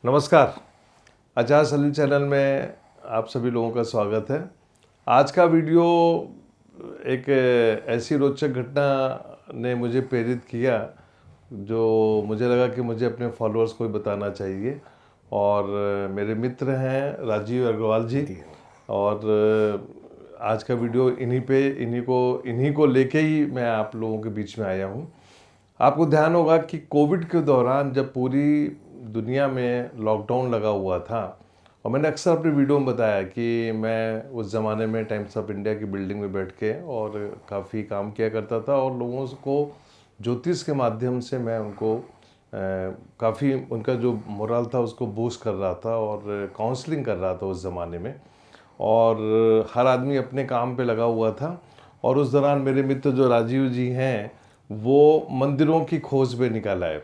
नमस्कार। आचार सलील चैनल में आप सभी लोगों का स्वागत है। आज का वीडियो एक ऐसी रोचक घटना ने मुझे प्रेरित किया जो मुझे लगा कि मुझे अपने फॉलोअर्स को भी बताना चाहिए। और मेरे मित्र हैं राजीव अग्रवाल जी, और आज का वीडियो इन्हीं को लेके ही मैं आप लोगों के बीच में आया हूँ। आपको ध्यान होगा कि कोविड के दौरान जब पूरी दुनिया में लॉकडाउन लगा हुआ था, और मैंने अक्सर अपनी वीडियो में बताया कि मैं उस ज़माने में टाइम्स ऑफ इंडिया की बिल्डिंग में बैठ के और काफ़ी काम किया करता था, और लोगों को ज्योतिष के माध्यम से मैं उनको काफ़ी उनका जो मोरल था उसको बूस्ट कर रहा था और काउंसलिंग कर रहा था उस ज़माने में। और हर आदमी अपने काम पे लगा हुआ था। और उस दौरान मेरे मित्र जो राजीव जी हैं वो मंदिरों की खोज पे निकल आए,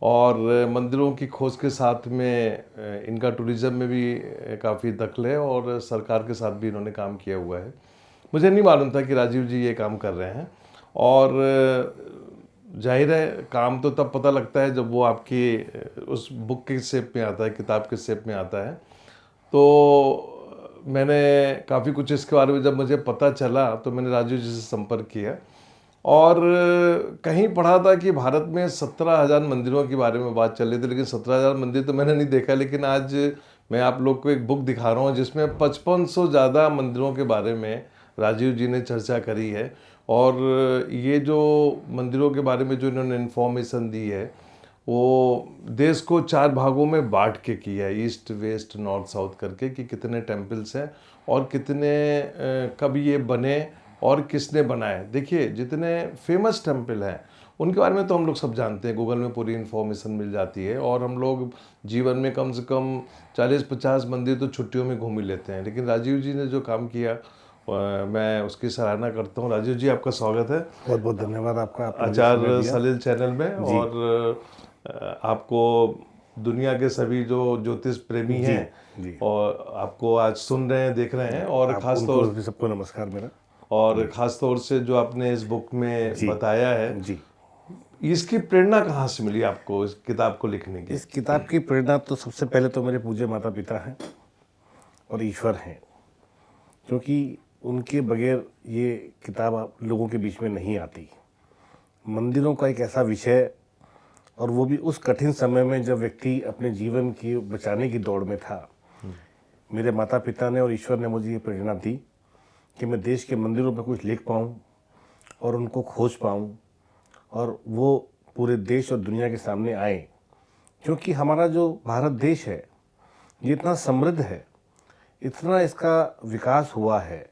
और मंदिरों की खोज के साथ में इनका टूरिज़्म में भी काफ़ी दखल है, और सरकार के साथ भी इन्होंने काम किया हुआ है। मुझे नहीं मालूम था कि राजीव जी ये काम कर रहे हैं। और जाहिर है काम तो तब पता लगता है जब वो आपकी उस बुक के शेप में आता है, किताब के शेप में आता है। तो मैंने काफ़ी कुछ इसके बारे में जब मुझे पता चला तो मैंने राजीव जी से संपर्क किया, और कहीं पढ़ा था कि भारत में 17,000 मंदिरों के बारे में बात चल रही थी, लेकिन 17,000 मंदिर तो मैंने नहीं देखा। लेकिन आज मैं आप लोग को एक बुक दिखा रहा हूँ जिसमें 5500 ज़्यादा मंदिरों के बारे में राजीव जी ने चर्चा करी है। और ये जो मंदिरों के बारे में जो इन्होंने इन्फॉर्मेशन दी है वो देश को 4 भागों में बांट के किया है, ईस्ट वेस्ट नॉर्थ साउथ करके, कि कितने टेम्पल्स हैं और कितने कब ये बने और किसने बनाए। देखिए जितने फेमस टेम्पल हैं उनके बारे में तो हम लोग सब जानते हैं, गूगल में पूरी इन्फॉर्मेशन मिल जाती है, और हम लोग जीवन में कम से कम 40-50 मंदिर तो छुट्टियों में घूम ही लेते हैं। लेकिन राजीव जी ने जो काम किया मैं उसकी सराहना करता हूँ। राजीव जी आपका स्वागत है। बहुत बहुत धन्यवाद आपका, आचार सलील चैनल में। और आपको दुनिया के सभी जो ज्योतिष प्रेमी हैं और आपको आज सुन रहे हैं, देख रहे हैं, और खास तौर सबको नमस्कार मेरा। और ख़ास तौर से जो आपने इस बुक में बताया है जी, इसकी प्रेरणा कहाँ से मिली आपको इस किताब को लिखने की? इस किताब की प्रेरणा तो सबसे पहले तो मेरे पूज्य माता पिता हैं और ईश्वर हैं, क्योंकि उनके बगैर ये किताब आप लोगों के बीच में नहीं आती। मंदिरों का एक ऐसा विषय, और वो भी उस कठिन समय में जब व्यक्ति अपने जीवन की बचाने की दौड़ में था। मेरे माता पिता ने और ईश्वर ने मुझे ये प्रेरणा दी कि मैं देश के मंदिरों पर कुछ लिख पाऊँ और उनको खोज पाऊँ, और वो पूरे देश और दुनिया के सामने आए। क्योंकि हमारा जो भारत देश है ये इतना समृद्ध है, इतना इसका विकास हुआ है।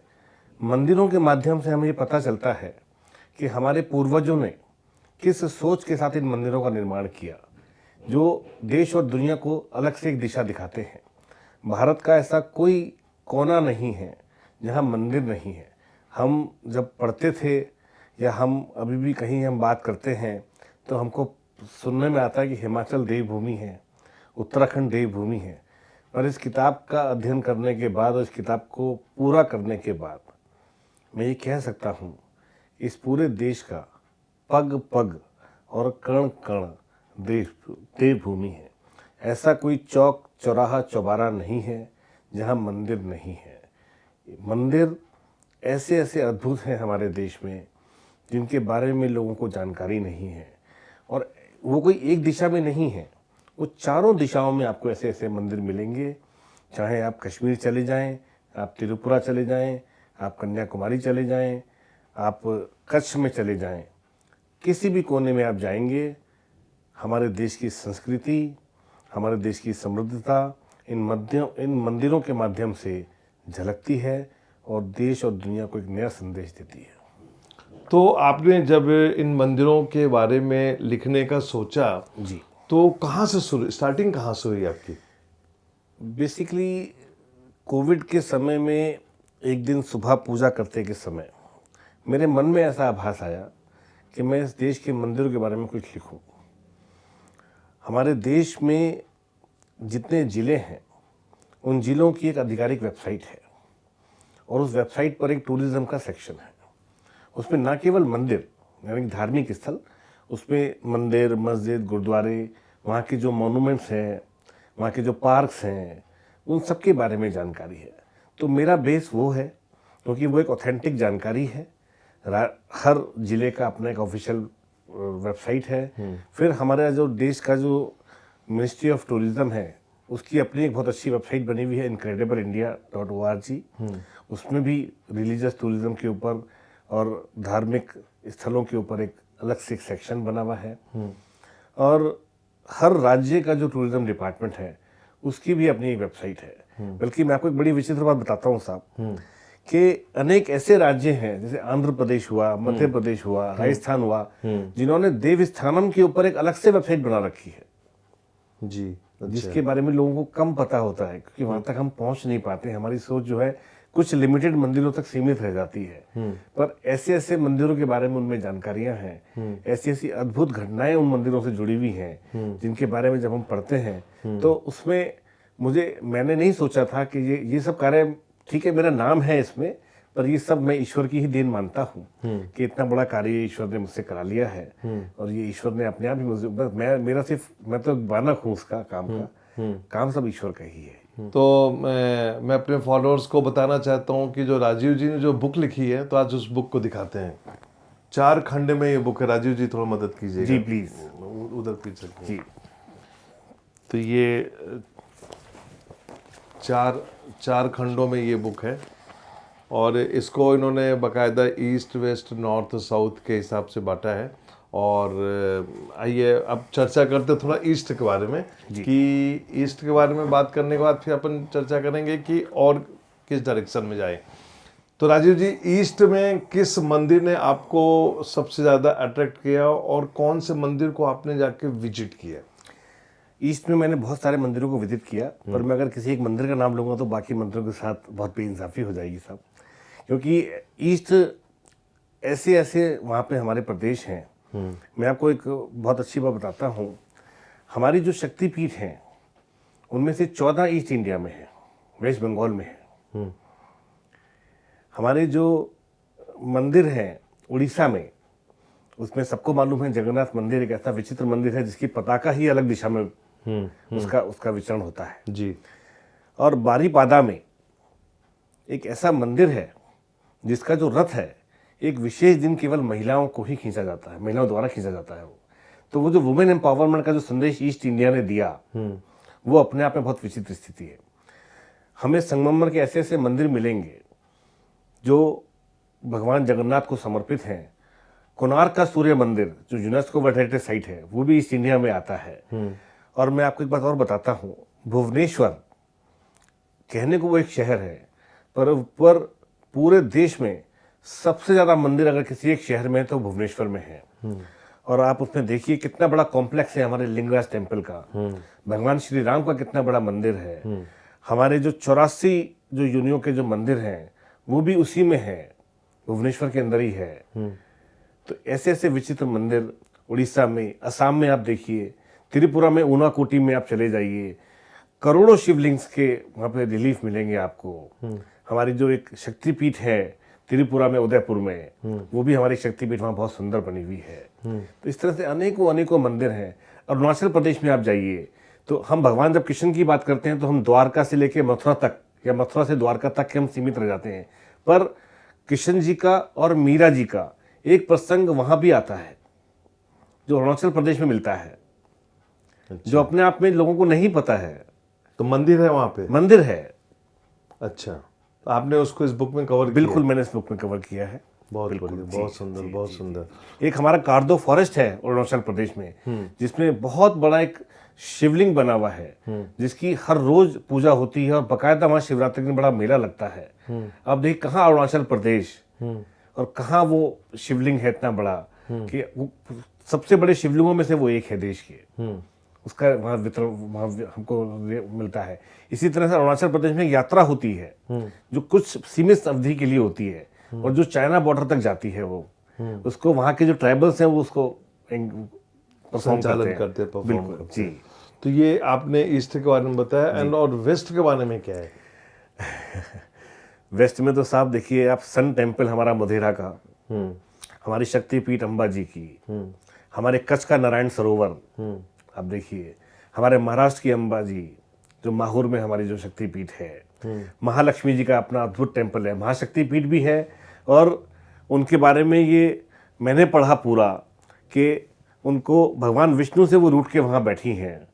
मंदिरों के माध्यम से हमें ये पता चलता है कि हमारे पूर्वजों ने किस सोच के साथ इन मंदिरों का निर्माण किया, जो देश और दुनिया को अलग से एक दिशा दिखाते हैं। भारत का ऐसा कोई कोना नहीं है जहाँ मंदिर नहीं है। हम जब पढ़ते थे या हम अभी भी कहीं हम बात करते हैं तो हमको सुनने में आता है कि हिमाचल देवभूमि है, उत्तराखंड देवभूमि है। पर इस किताब का अध्ययन करने के बाद और इस किताब को पूरा करने के बाद मैं ये कह सकता हूँ, इस पूरे देश का पग पग और कण कण देवभूमि है। ऐसा कोई चौक चौराहा चौबारा नहीं है जहाँ मंदिर नहीं है। मंदिर ऐसे ऐसे अद्भुत हैं हमारे देश में जिनके बारे में लोगों को जानकारी नहीं है, और वो कोई एक दिशा में नहीं है, वो चारों दिशाओं में आपको ऐसे ऐसे मंदिर मिलेंगे। चाहे आप कश्मीर चले जाएं, आप त्रिपुरा चले जाएं, आप कन्याकुमारी चले जाएं, आप कच्छ में चले जाएं, किसी भी कोने में आप जाएंगे, हमारे देश की संस्कृति, हमारे देश की समृद्धता इन मंदिरों के माध्यम से झलकती है और देश और दुनिया को एक नया संदेश देती है। तो आपने जब इन मंदिरों के बारे में लिखने का सोचा जी, तो कहाँ से स्टार्टिंग कहाँ से हुई आपकी? बेसिकली कोविड के समय में एक दिन सुबह पूजा करते के समय मेरे मन में ऐसा आभास आया कि मैं इस देश के मंदिरों के बारे में कुछ लिखूं। हमारे देश में जितने ज़िले हैं उन ज़िलों की एक आधिकारिक वेबसाइट है, और उस वेबसाइट पर एक टूरिज़्म का सेक्शन है। उसमें ना केवल मंदिर यानी धार्मिक स्थल, उसमें मंदिर, मस्जिद, गुरुद्वारे, वहाँ के जो मॉन्यूमेंट्स हैं, वहाँ के जो पार्क्स हैं, उन सब के बारे में जानकारी है। तो मेरा बेस वो है, क्योंकि वो एक ऑथेंटिक जानकारी है। हर जिले का अपना एक ऑफिशियल वेबसाइट है। फिर हमारा जो देश का जो मिनिस्ट्री ऑफ टूरिज्म है, उसकी अपनी एक बहुत अच्छी वेबसाइट बनी हुई है, incredibleindia.org। उसमें भी रिलीजियस टूरिज्म के ऊपर और धार्मिक स्थलों के ऊपर एक अलग से एक सेक्शन बना हुआ है। और हर राज्य का जो टूरिज्म डिपार्टमेंट है, उसकी भी अपनी एक वेबसाइट है। बल्कि मैं आपको एक बड़ी विचित्र बात बताता हूँ साहब, कि अनेक ऐसे राज्य हैं, जैसे आंध्र प्रदेश हुआ, मध्य प्रदेश हुआ, राजस्थान हुआ, जिन्होंने देवस्थानम के ऊपर एक अलग से वेबसाइट बना रखी है जी। जिसके बारे में लोगों को कम पता होता है, क्योंकि वहां तक हम पहुंच नहीं पाते। हमारी सोच जो है कुछ लिमिटेड मंदिरों तक सीमित रह जाती है। पर ऐसे ऐसे मंदिरों के बारे में उनमें जानकारियां हैं, ऐसी ऐसी अद्भुत घटनाएं उन मंदिरों से जुड़ी हुई हैं, जिनके बारे में जब हम पढ़ते हैं तो उसमें मैंने नहीं सोचा था कि ये सब कार्य, ठीक है मेरा नाम है इसमें, पर ये सब मैं ईश्वर की ही देन मानता हूँ कि इतना बड़ा कार्य ईश्वर ने मुझसे करा लिया है। और ये ईश्वर ने अपने आप ही मुझे, बस मैं तो बानक हूँ उसका काम का, काम सब ईश्वर का ही है। तो मैं अपने फॉलोअर्स को बताना चाहता हूँ कि जो राजीव जी ने जो बुक लिखी है, तो आज उस बुक को दिखाते हैं। 4 खंड में ये बुक है। राजीव जी थोड़ा मदद कीजिएगा। जी प्लीज। उधर पीछे जी। तो ये चार खंडों में ये बुक है, और इसको इन्होंने बाकायदा ईस्ट वेस्ट नॉर्थ साउथ के हिसाब से बांटा है। और आइए अब चर्चा करते थोड़ा ईस्ट के बारे में, कि ईस्ट के बारे में बात करने के बाद फिर अपन चर्चा करेंगे कि और किस डायरेक्शन में जाए। तो राजीव जी, ईस्ट में किस मंदिर ने आपको सबसे ज़्यादा अट्रैक्ट किया, और कौन से मंदिर को आपने जाके विजिट किया? ईस्ट में मैंने बहुत सारे मंदिरों को विजिट किया, पर मैं अगर किसी एक मंदिर का नाम लूँगा तो बाकी मंदिरों के साथ बहुत बेइंसाफ़ी हो जाएगी साहब। क्योंकि ईस्ट ऐसे ऐसे वहाँ पे हमारे प्रदेश हैं। मैं आपको एक बहुत अच्छी बात बताता हूँ। हमारी जो शक्तिपीठ हैं, उनमें से 14 ईस्ट इंडिया में है, वेस्ट बंगाल में है। हमारे जो मंदिर हैं उड़ीसा में, उसमें सबको मालूम है जगन्नाथ मंदिर एक ऐसा विचित्र मंदिर है जिसकी पताका ही अलग दिशा में उसका विचरण होता है जी। और बारीपादा में एक ऐसा मंदिर है जिसका जो रथ है, एक विशेष दिन केवल महिलाओं को ही खींचा जाता है, महिलाओं द्वारा खींचा जाता है। वो जो वुमेन एम्पावरमेंट का जो संदेश ईस्ट इंडिया ने दिया, वो अपने आप में बहुत विचित्र स्थिति है। हमें संगमरमर के ऐसे ऐसे मंदिर मिलेंगे जो भगवान जगन्नाथ को समर्पित हैं। कोणार्क का सूर्य मंदिर जो यूनेस्को वर्ल्ड हेरिटेज साइट है, वो भी ईस्ट इंडिया में आता है। और मैं आपको एक बात और बताता हूँ, भुवनेश्वर कहने को वो एक शहर है, पर पूरे देश में सबसे ज़्यादा मंदिर अगर किसी एक शहर में है तो भुवनेश्वर में है। और आप उसमें देखिए कितना बड़ा कॉम्प्लेक्स है हमारे लिंगराज टेम्पल का, भगवान श्री राम का कितना बड़ा मंदिर है। हमारे जो 84 जो योनियों के जो मंदिर हैं, वो भी उसी में है, भुवनेश्वर के अंदर ही है। तो ऐसे ऐसे विचित्र मंदिर उड़ीसा में, असम में आप देखिए, त्रिपुरा में ऊनाकोटी में आप चले जाइए, करोड़ों शिवलिंग्स के वहाँ पे रिलीफ मिलेंगे आपको। हमारी जो एक शक्तिपीठ है त्रिपुरा में, उदयपुर में, वो भी हमारी शक्तिपीठ वहाँ बहुत सुंदर बनी हुई है। तो इस तरह से अनेकों अनेकों मंदिर हैं। अरुणाचल प्रदेश में आप जाइए तो हम भगवान जब कृष्ण की बात करते हैं तो हम द्वारका से लेकर मथुरा तक या मथुरा से द्वारका तक के हम सीमित रह जाते हैं, पर कृष्ण जी का और मीरा जी का एक प्रसंग वहाँ भी आता है जो अरुणाचल प्रदेश में मिलता है। अच्छा। जो अपने आप में लोगों को नहीं पता है। तो मंदिर है वहाँ पे? मंदिर है। अच्छा, तो आपने उसको इस बुक में कवर किया? बिल्कुल, मैंने इस बुक में कवर किया है। बहुत बढ़िया, बहुत सुंदर, बहुत सुंदर। एक हमारा कार्दो फॉरेस्ट है अरुणाचल प्रदेश में, जिसमें बहुत बड़ा एक शिवलिंग बना हुआ है जिसकी हर रोज पूजा होती है और बाकायदा वहाँ शिवरात्रि में बड़ा मेला लगता है। अब देखिए कहाँ अरुणाचल प्रदेश और कहाँ वो शिवलिंग है इतना बड़ा कि वो सबसे बड़े शिवलिंगों में से वो एक है देश के। उसका वहाँ वितरण वहाँ हमको मिलता है। इसी तरह से अरुणाचल प्रदेश में यात्रा होती है जो कुछ सीमित अवधि के लिए होती है और जो चाइना बॉर्डर तक जाती है, वो उसको वहाँ के जो ट्राइबल्स हैं वो उसको संचालन करते हैं। बिल्कुल जी। तो ये आपने ईस्ट के बारे में बताया, एंड और वेस्ट के बारे में क्या है? वेस्ट में तो साहब देखिए आप, सन टेम्पल हमारा मोढेरा का, हमारी शक्तिपीठ अंबा जी की, हमारे कच्छ का नारायण सरोवर आप देखिए, हमारे महाराष्ट्र की अंबा जी, जो माहौर में हमारी जो शक्तिपीठ है, महालक्ष्मी जी का अपना अद्भुत टेम्पल है, महाशक्तिपीठ भी है। और उनके बारे में ये मैंने पढ़ा पूरा कि उनको भगवान विष्णु से वो रूठ के वहाँ बैठी हैं,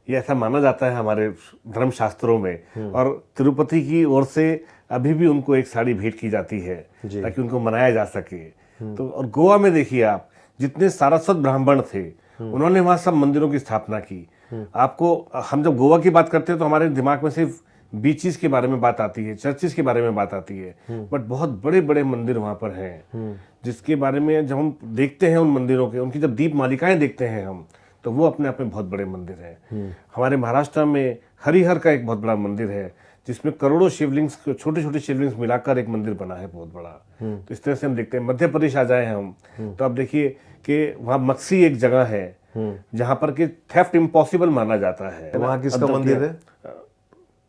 ये ऐसा माना जाता है हमारे धर्मशास्त्रों में। और तिरुपति की ओर से अभी भी उनको एक साड़ी भेंट की जाती है ताकि उनको मनाया जा सके। तो और गोवा में देखिए आप, जितने सारस्वत ब्राह्मण थे उन्होंने वहाँ सब मंदिरों की स्थापना की। आपको, हम जब गोवा की बात करते हैं तो हमारे दिमाग में सिर्फ बीचेस के बारे में बात आती है, चर्चेस के बारे में बात आती है, बट बहुत बड़े बड़े मंदिर वहाँ पर हैं जिसके बारे में जब हम देखते हैं उन मंदिरों के, उनकी जब दीप मालिकाएं देखते हैं हम, तो वो अपने आप में बहुत बड़े मंदिर हैं। हमारे महाराष्ट्र में हरिहर का एक बहुत बड़ा मंदिर है जिसमें करोड़ों शिवलिंग्स, छोटे छोटे शिवलिंग्स मिलाकर एक मंदिर बना है बहुत बड़ा। तो इस तरह से हम देखते हैं। मध्य प्रदेश आ जाए हम तो आप देखिए कि वहाँ मक्सी एक जगह है जहाँ पर कि थेफ्ट इम्पॉसिबल माना जाता है। वहाँ किसका मंदिर है?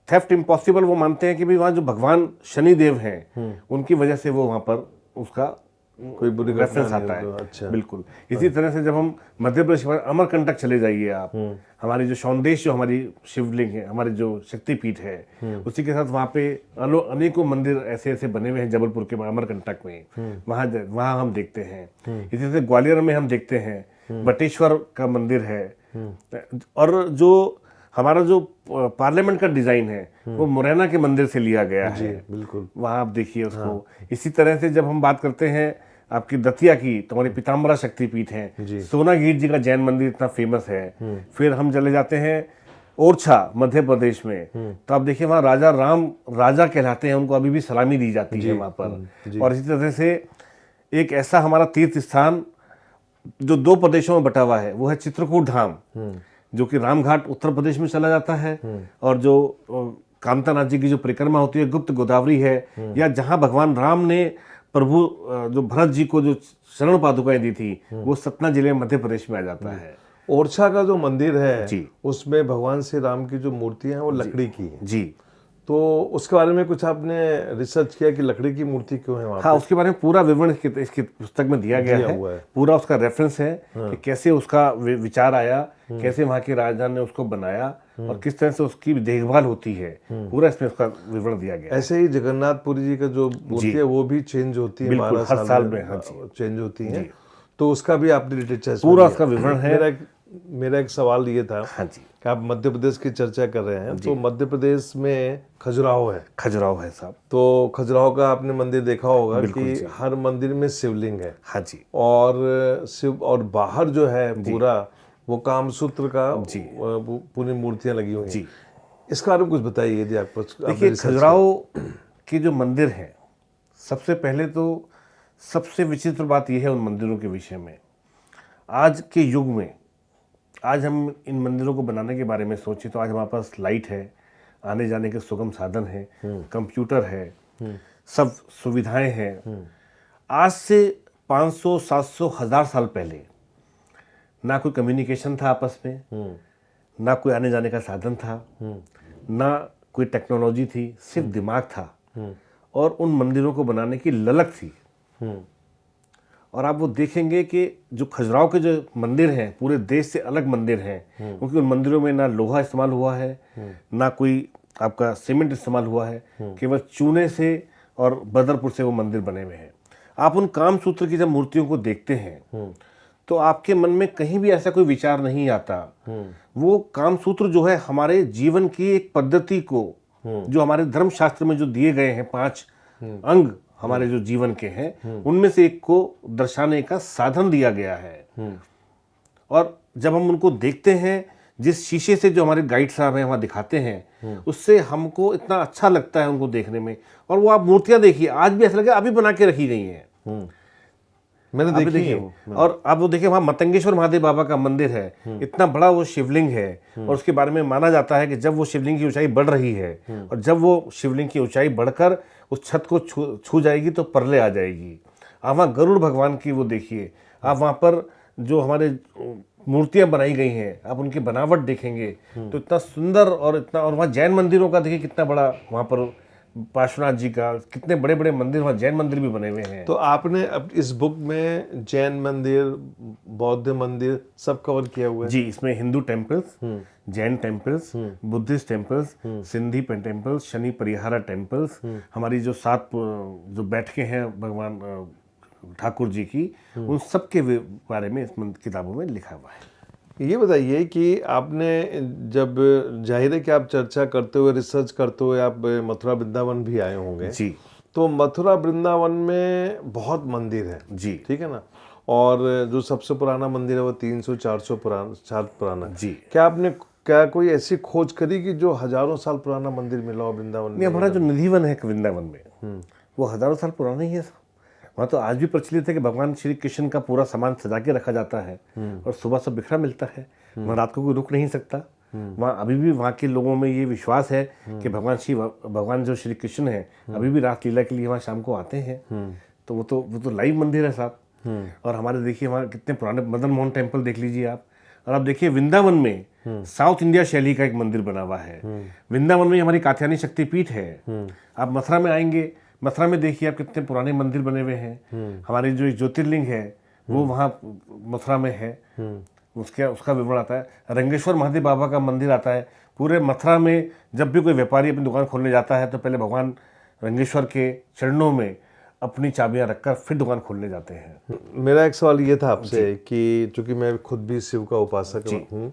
थेफ्ट इम्पॉसिबल वो मानते हैं कि भी वहाँ जो भगवान शनिदेव हैं उनकी वजह से वो वहाँ पर उसका कोई बुरी रेफरेंस आता है। अच्छा, बिल्कुल। इसी तरह से जब हम मध्य प्रदेश में अमरकंटक चले जाइए आप, हमारी जो सौंदेश, जो हमारी शिवलिंग है, हमारी जो शक्तिपीठ है, उसी के साथ वहाँ पे अनेकों मंदिर ऐसे ऐसे बने हुए हैं जबलपुर के अमरकंटक में, वहाँ हम देखते हैं। इसी तरह से ग्वालियर में हम देखते हैं बटेश्वर का मंदिर है। और जो हमारा जो पार्लियामेंट का डिजाइन है वो मुरैना के मंदिर से लिया गया है। बिल्कुल, वहाँ आप देखिए उसको। इसी तरह से जब हम बात करते हैं आपकी दतिया की, तो हमारी पीताम्बरा शक्तिपीठ है। सोनागीर जी का जैन मंदिर इतना फेमस है। फिर हम चले जाते हैं ओरछा मध्य प्रदेश में, तो आप देखिए वहाँ राजा राम राजा कहलाते हैं, उनको अभी भी सलामी दी जाती है वहाँ पर। और इसी तरह से एक ऐसा हमारा तीर्थ स्थान जो 2 प्रदेशों में बटा हुआ है वो है चित्रकूट धाम, जो कि रामघाट उत्तर प्रदेश में चला जाता है। और जो कामतानाथ जी की जो परिक्रमा होती है गुप्त गोदावरी है, या जहाँ भगवान राम ने प्रभु जो भरत जी को जो शरण पादुकाएं दी थी, वो सतना जिले में मध्य प्रदेश में आ जाता है। ओरछा का जो मंदिर है जी, उसमें भगवान श्री राम की जो मूर्तियां हैं वो लकड़ी की है जी। तो उसके बारे में कुछ आपने रिसर्च किया कि लकड़ी की मूर्ति क्यों है वहाँ? हाँ, उसके बारे में पूरा विवरण इसकी पुस्तक में दिया गया है। पूरा उसका रेफरेंस है कि कैसे उसका विचार आया, कैसे वहाँ के राजा ने उसको बनाया और किस तरह से उसकी देखभाल होती है, पूरा इसमें उसका विवरण दिया गया। ऐसे ही जगन्नाथपुरी जी का जो मूर्ति है वो भी चेंज होती है, 12 हर साल में चेंज होती है। तो उसका भी आपने लिटरेचर पूरा उसका विवरण है। मेरा एक सवाल ये था कि आप मध्य प्रदेश की चर्चा कर रहे हैं, तो मध्य प्रदेश में खजुराहो है। खजुराहो है साहब। तो खजुराहो का आपने मंदिर देखा होगा कि हर मंदिर में शिवलिंग है। हाँ जी। और शिव और बाहर जो है पूरा वो कामसूत्र का पूरी मूर्तियां लगी हुई हैं। इसका बारे में कुछ बताइए यदि आपको। देखिए, खजुराहो के जो मंदिर है, सबसे पहले तो सबसे विचित्र बात यह है उन मंदिरों के विषय में, आज के युग में, आज हम इन मंदिरों को बनाने के बारे में सोचें तो आज हमारे पास लाइट है, आने जाने के सुगम साधन है, कंप्यूटर है, सब सुविधाएं हैं। आज से 500, 700, 1000 साल पहले ना कोई कम्युनिकेशन था आपस में, ना कोई आने जाने का साधन था, ना कोई टेक्नोलॉजी थी, सिर्फ दिमाग था और उन मंदिरों को बनाने की ललक थी। और आप वो देखेंगे कि जो खजुराहो के जो मंदिर हैं पूरे देश से अलग मंदिर हैं, क्योंकि उन मंदिरों में ना लोहा इस्तेमाल हुआ है, ना कोई आपका सीमेंट इस्तेमाल हुआ है, केवल चूने से और बदरपुर से वो मंदिर बने हुए हैं। आप उन कामसूत्र की जब मूर्तियों को देखते हैं तो आपके मन में कहीं भी ऐसा कोई विचार नहीं आता। वो कामसूत्र जो है हमारे जीवन की एक पद्धति को, जो हमारे धर्मशास्त्र में जो दिए गए हैं 5 अंग हमारे जो जीवन के हैं, उनमें से एक को दर्शाने का साधन दिया गया है। और जब हम उनको देखते हैं, जिस शीशे से जो हमारे गाइड साहब हैं वहाँ दिखाते हैं, उससे हमको इतना अच्छा लगता है उनको देखने में। और वो आप मूर्तियां देखिए, आज भी ऐसा लगे अभी बना के रखी गई हैं, मैंने देखी है। और आप वो देखिए वहाँ मतंगेश्वर महादेव बाबा का मंदिर है, इतना बड़ा वो शिवलिंग है। और उसके बारे में माना जाता है कि जब वो शिवलिंग की ऊंचाई बढ़ रही है और जब वो शिवलिंग की ऊंचाई बढ़कर उस छत को छू जाएगी तो परले आ जाएगी। आप वहाँ गरुड़ भगवान की वो देखिए, आप वहाँ पर जो हमारे मूर्तियां बनाई गई हैं, आप उनकी बनावट देखेंगे तो इतना सुंदर और इतना, और वहाँ जैन मंदिरों का देखिए कितना बड़ा वहाँ पर पार्श्वनाथ जी का, कितने बड़े बड़े मंदिर, वहाँ जैन मंदिर भी बने हुए हैं। तो आपने अब इस बुक में जैन मंदिर, बौद्ध मंदिर सब कवर किया हुआ है? जी, इसमें Hindu temples, Jain temples, Buddhist temples, Sindhi temples, Shani Parihara temples, हमारी जो 7 जो बैठकें हैं भगवान ठाकुर जी की, उन सब के बारे में इस किताबों में लिखा हुआ है। ये बताइए कि आपने जब, जाहिर है कि आप चर्चा करते हुए, रिसर्च करते हुए आप मथुरा वृंदावन भी आए होंगे। जी तो मथुरा वृंदावन में बहुत मंदिर है जी ठीक है ना, और जो सबसे पुराना मंदिर है वो 300-400 साल पुराना है। जी। क्या कोई ऐसी खोज करी कि जो हजारों साल पुराना मंदिर मिला हो वृंदावन नहीं, में? हमारा जो निधिवन है वृंदावन में, वो हजारों साल पुराना ही है। वहाँ तो आज भी प्रचलित है कि भगवान श्री कृष्ण का पूरा सामान सजा के रखा जाता है और सुबह सब बिखरा मिलता है। वहाँ रात को कोई रुक नहीं सकता। वहाँ अभी भी वहाँ के लोगों में ये विश्वास है कि भगवान जो श्री कृष्ण है अभी भी रास लीला के लिए वहाँ शाम को आते हैं। तो वो तो लाइव मंदिर है साहब। और हमारे देखिए वहाँ कितने पुराने मदन मोहन टेम्पल देख लीजिए आप। और आप देखिए वृंदावन में साउथ इंडिया शैली का एक मंदिर बना हुआ है। वृंदावन में हमारी कात्यायनी शक्तिपीठ है। आप मथुरा में आएंगे, मथुरा में देखिए आप कितने पुराने मंदिर बने हुए हैं। हमारे जो ज्योतिर्लिंग है वो वहाँ मथुरा में है। उसका विवरण आता है। रंगेश्वर महादेव बाबा का मंदिर आता है। पूरे मथुरा में जब भी कोई व्यापारी अपनी दुकान खोलने जाता है तो पहले भगवान रंगेश्वर के चरणों में अपनी चाबियां रखकर फिर दुकान खोलने जाते हैं। मेरा एक सवाल ये था आपसे कि चूंकि मैं खुद भी शिव का उपासक हूँ,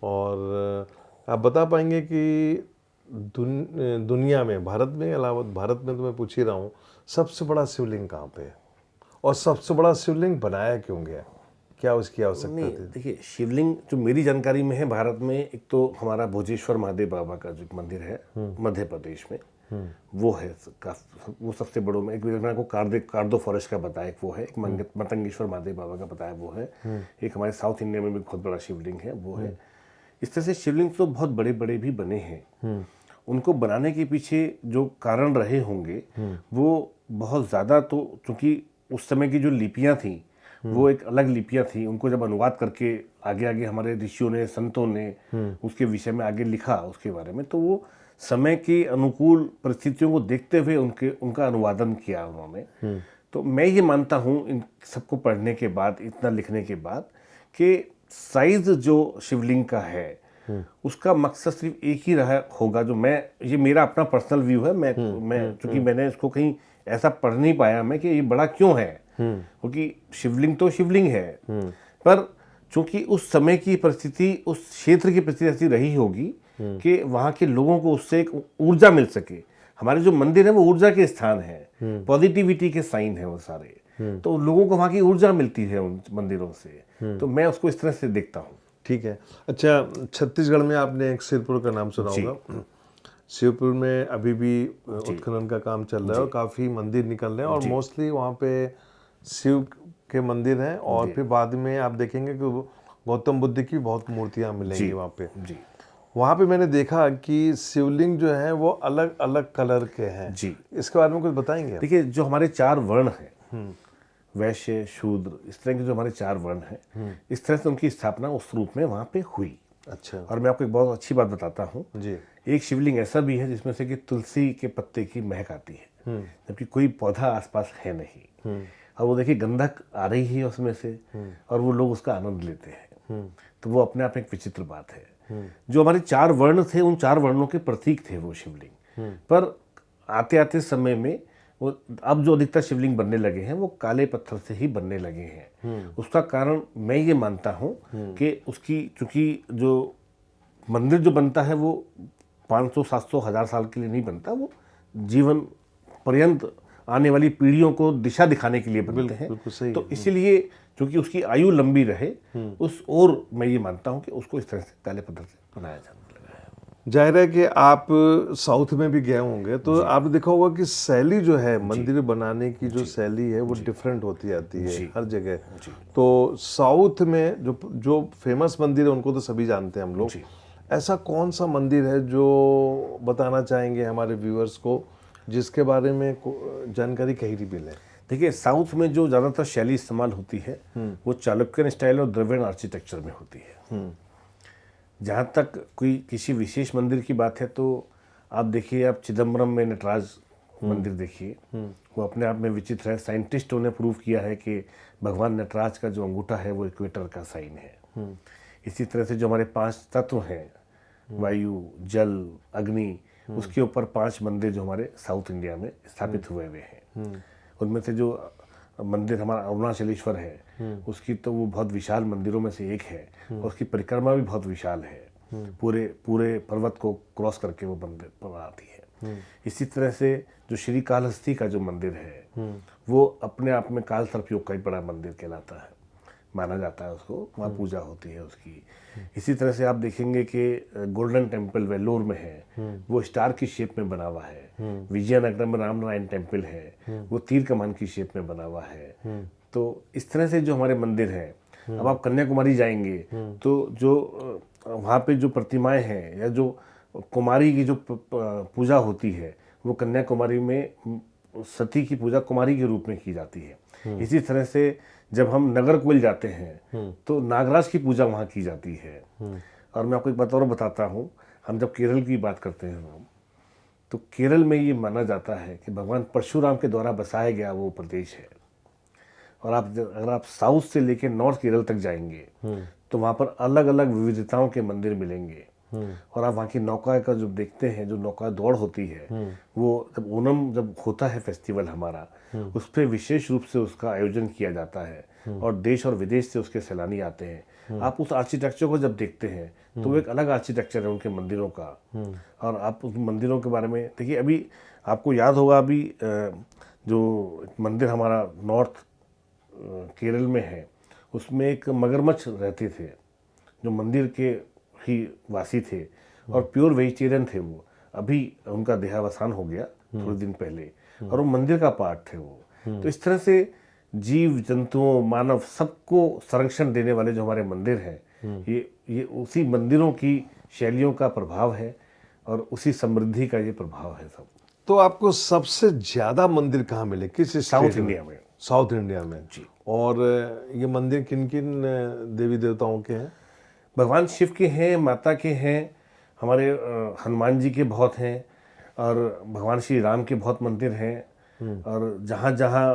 और आप बता पाएंगे कि दुनिया में, भारत में अलावा, भारत में तो मैं पूछ ही रहा हूँ, सबसे बड़ा शिवलिंग कहाँ पे है और सबसे बड़ा शिवलिंग बनाया क्यों गया, क्या उसकी आवश्यकता थी? देखिए, शिवलिंग जो मेरी जानकारी में है भारत में, एक तो हमारा भोजेश्वर महादेव बाबा का जो मंदिर है मध्य प्रदेश में, वो है वो सबसे बड़ों में। एक मैंने को कार्दो फॉरेस्ट का बताया, एक वो है। एक मतंगेश्वर महादेव बाबा का बताया, वो है। एक हमारे साउथ इंडिया में भी बहुत बड़ा शिवलिंग है, वो है। इस तरह से शिवलिंग तो बहुत बड़े बड़े भी बने हैं। उनको बनाने के पीछे जो कारण रहे होंगे वो बहुत ज़्यादा, तो चूँकि उस समय की जो लिपियाँ थी वो एक अलग लिपियाँ थी। उनको जब अनुवाद करके आगे आगे हमारे ऋषियों ने, संतों ने उसके विषय में आगे लिखा उसके बारे में, तो वो समय के अनुकूल परिस्थितियों को देखते हुए उनका अनुवादन किया उन्होंने। तो मैं ये मानता हूँ इन सबको पढ़ने के बाद, इतना लिखने के बाद, कि साइज जो शिवलिंग का है उसका मकसद सिर्फ एक ही रहा होगा। जो ये मेरा अपना पर्सनल व्यू है। मैं क्योंकि मैंने इसको कहीं ऐसा पढ़ नहीं पाया मैं कि ये बड़ा क्यों है, क्योंकि शिवलिंग तो शिवलिंग है, पर चूंकि उस समय की परिस्थिति, उस क्षेत्र की परिस्थिति ऐसी रही होगी कि वहाँ के लोगों को उससे एक ऊर्जा मिल सके। हमारे जो मंदिर है वो ऊर्जा के स्थान है, पॉजिटिविटी के साइन है वो सारे। तो लोगों को वहाँ की ऊर्जा मिलती है उन मंदिरों से। तो मैं उसको इस तरह से देखता हूँ। ठीक है। अच्छा, छत्तीसगढ़ में आपने एक शिवपुर का नाम सुना होगा। शिवपुर में अभी भी उत्खनन का काम चल रहा है और काफ़ी मंदिर निकल रहे हैं, और मोस्टली वहाँ पे शिव के मंदिर हैं। और फिर बाद में आप देखेंगे कि गौतम बुद्ध की बहुत मूर्तियाँ मिलेंगी वहाँ पे। वहाँ पे मैंने देखा कि शिवलिंग जो है वो अलग अलग कलर के हैं। इसके बारे में कुछ बताएंगे? देखिए, जो हमारे 4 वर्ण हैं, वैश्य, शूद्र, इस तरह के जो हमारे 4 वर्ण हैं, इस तरह से उनकी स्थापना उस रूप में वहाँ पे हुई। अच्छा। और मैं आपको एक बहुत अच्छी बात बताता हूँ जी। एक शिवलिंग ऐसा भी है जिसमें से कि तुलसी के पत्ते की महक आती है, जबकि कोई पौधा आसपास है नहीं। और वो देखिए गंधक आ रही है उसमें से, और वो लोग उसका आनंद लेते हैं। तो वो अपने आप में एक विचित्र बात है। जो हमारे 4 वर्ण थे, उन 4 वर्णों के प्रतीक थे वो शिवलिंग। पर आते आते समय में वो अब जो अधिकतर शिवलिंग बनने लगे हैं वो काले पत्थर से ही बनने लगे हैं। उसका कारण मैं ये मानता हूँ कि उसकी, चूंकि जो मंदिर जो बनता है वो 500, 700, 1000 साल के लिए नहीं बनता, वो जीवन पर्यंत आने वाली पीढ़ियों को दिशा दिखाने के लिए बनते हैं। तो इसीलिए चूंकि उसकी आयु लंबी रहे, उस और मैं ये मानता हूँ कि उसको इस तरह से काले पत्थर से बनाया जाने लगा है। जाहिर है कि आप साउथ में भी गए होंगे, तो आपने देखा होगा कि शैली जो है मंदिर बनाने की, जो शैली है वो डिफरेंट होती जाती है हर जगह। तो साउथ में जो फेमस मंदिर है उनको तो सभी जानते हैं हम लोग। ऐसा कौन सा मंदिर है जो बताना चाहेंगे हमारे व्यूअर्स को, जिसके बारे में जानकारी कहीं नहीं मिले? देखिए, साउथ में जो ज़्यादातर शैली इस्तेमाल होती है वो चालुक्यन स्टाइल और द्रविड़ आर्किटेक्चर में होती है। जहाँ तक कोई किसी विशेष मंदिर की बात है तो आप देखिए, आप चिदम्बरम में नटराज मंदिर देखिए, वो अपने आप में विचित्र है। साइंटिस्टों ने प्रूव किया है कि भगवान नटराज का जो अंगूठा है वो इक्वेटर का साइन है। इसी तरह से जो हमारे 5 तत्व हैं, वायु, जल, अग्नि, उसके ऊपर 5 मंदिर जो हमारे साउथ इंडिया में स्थापित हुए हैं। उनमें से जो मंदिर हमारा अरुणाचलेश्वर है, उसकी तो वो बहुत विशाल मंदिरों में से एक है, और उसकी परिक्रमा भी बहुत विशाल है। पूरे पूरे पर्वत को क्रॉस करके वो मंदिर पर आती है। इसी तरह से जो श्री कालहस्ती का जो मंदिर है, वो अपने आप में काल सर्पयोग का ही बड़ा मंदिर कहलाता है, माना जाता है उसको, वहाँ पूजा होती है उसकी। इसी तरह से आप देखेंगे कि गोल्डन टेम्पल वेल्लोर में है, वो स्टार की शेप में बना हुआ है। विजयनगर में राम नारायण टेम्पल है, वो तीर कमान की शेप में बना हुआ है। तो इस तरह से जो हमारे मंदिर हैं, अब आप कन्याकुमारी जाएंगे तो जो वहाँ पे जो प्रतिमाएं हैं या जो कुमारी की जो पूजा होती है, वो कन्याकुमारी में सती की पूजा कुमारी के रूप में की जाती है। इसी तरह से जब हम नागरकोइल जाते हैं तो नागराज की पूजा वहाँ की जाती है। और मैं आपको एक बात और बताता हूँ, हम जब केरल की बात करते हैं तो केरल में ये माना जाता है कि भगवान परशुराम के द्वारा बसाया गया वो प्रदेश है। और अगर आप साउथ से लेकर नॉर्थ केरल तक जाएंगे तो वहाँ पर अलग अलग विविधताओं के मंदिर मिलेंगे। और आप वहाँ की नौका का जो देखते हैं, जो नौका दौड़ होती है, वो जब ओणम जब होता है फेस्टिवल हमारा, उस पर विशेष रूप से उसका आयोजन किया जाता है और देश और विदेश से उसके सैलानी आते हैं। आप उस आर्किटेक्चर को जब देखते हैं तो वो एक अलग आर्किटेक्चर है उनके मंदिरों का। और आप उस मंदिरों के बारे में देखिए, अभी आपको याद होगा, अभी जो मंदिर हमारा नॉर्थ केरल में है, उसमें एक मगरमच्छ रहते थे जो मंदिर के ही वासी थे और प्योर वेजिटेरियन थे। वो अभी उनका देहावसान हो गया थोड़े दिन पहले, और वो मंदिर का पार्ट थे वो। तो इस तरह से जीव जंतुओं, मानव, सबको संरक्षण देने वाले जो हमारे मंदिर हैं, ये उसी मंदिरों की शैलियों का प्रभाव है और उसी समृद्धि का ये प्रभाव है सब। तो आपको सबसे ज्यादा मंदिर कहाँ मिले, किस साउथ स्टेट इंडिया में। साउथ इंडिया में जी। और ये मंदिर किन किन देवी देवताओं के हैं? भगवान शिव के हैं, माता के हैं, हमारे हनुमान जी के बहुत हैं, और भगवान श्री राम के बहुत मंदिर हैं। और जहाँ जहाँ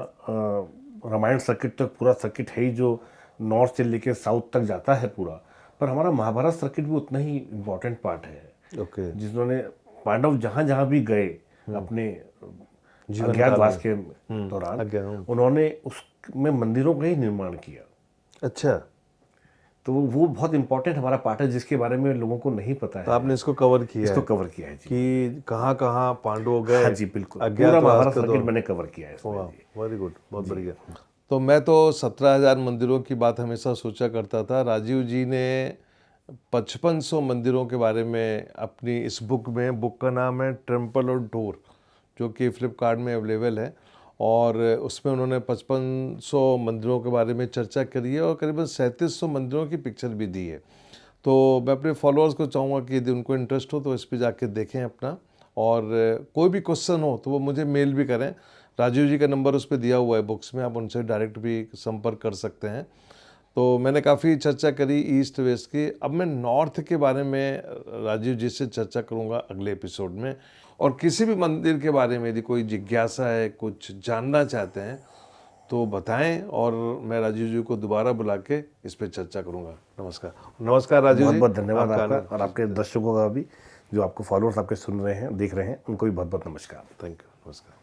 रामायण सर्किट तक पूरा सर्किट है ही, जो नॉर्थ से लेकर साउथ तक जाता है पूरा, पर हमारा महाभारत सर्किट भी उतना ही इम्पोर्टेंट पार्ट है। ओके। जिन्होंने पांडव जहाँ जहाँ भी गए अपने अज्ञातवास के दौरान, उन्होंने उसमें मंदिरों का ही निर्माण किया। अच्छा, तो वो बहुत इंपॉर्टेंट हमारा पार्ट है, जिसके बारे में लोगों को नहीं पता है। तो आपने इसको कवर किया इसको है कवर किया है जी, कि कहाँ कहाँ पांडव गए। हाँ जी बिल्कुल, पूरा अज्ञातवास महाभारत के सर्किट मैंने कवर किया है इसमें। वेरी गुड, बहुत बढ़िया। तो मैं तो 17,000 मंदिरों की बात हमेशा सोचा करता था। राजीव जी ने 5500 मंदिरों के बारे में अपनी इस बुक में, बुक का नाम है टेम्पल ऑन टूर, जो कि फ्लिपकार्ट में अवेलेबल है, और उसमें उन्होंने 5500 मंदिरों के बारे में चर्चा करी है और करीबन 3700 मंदिरों की पिक्चर भी दी है। तो मैं अपने फॉलोअर्स को चाहूँगा कि यदि उनको इंटरेस्ट हो तो इस पर जाके देखें अपना, और कोई भी क्वेश्चन हो तो वो मुझे मेल भी करें। राजीव जी का नंबर उस पर दिया हुआ है बुक्स में, आप उनसे डायरेक्ट भी संपर्क कर सकते हैं। तो मैंने काफ़ी चर्चा करी ईस्ट वेस्ट की। अब मैं नॉर्थ के बारे में राजीव जी से चर्चा करूँगा अगले एपिसोड में। और किसी भी मंदिर के बारे में यदि कोई जिज्ञासा है, कुछ जानना चाहते हैं तो बताएं, और मैं राजीव जी को दोबारा बुला के इस पर चर्चा करूँगा। नमस्कार। नमस्कार राजीव जी। बहुत बहुत धन्यवाद आपका, और आपके दर्शकों का भी, जो आपको फॉलोअर्स आपके सुन रहे हैं, देख रहे हैं, उनको भी बहुत बहुत नमस्कार। Thank you. नमस्कार।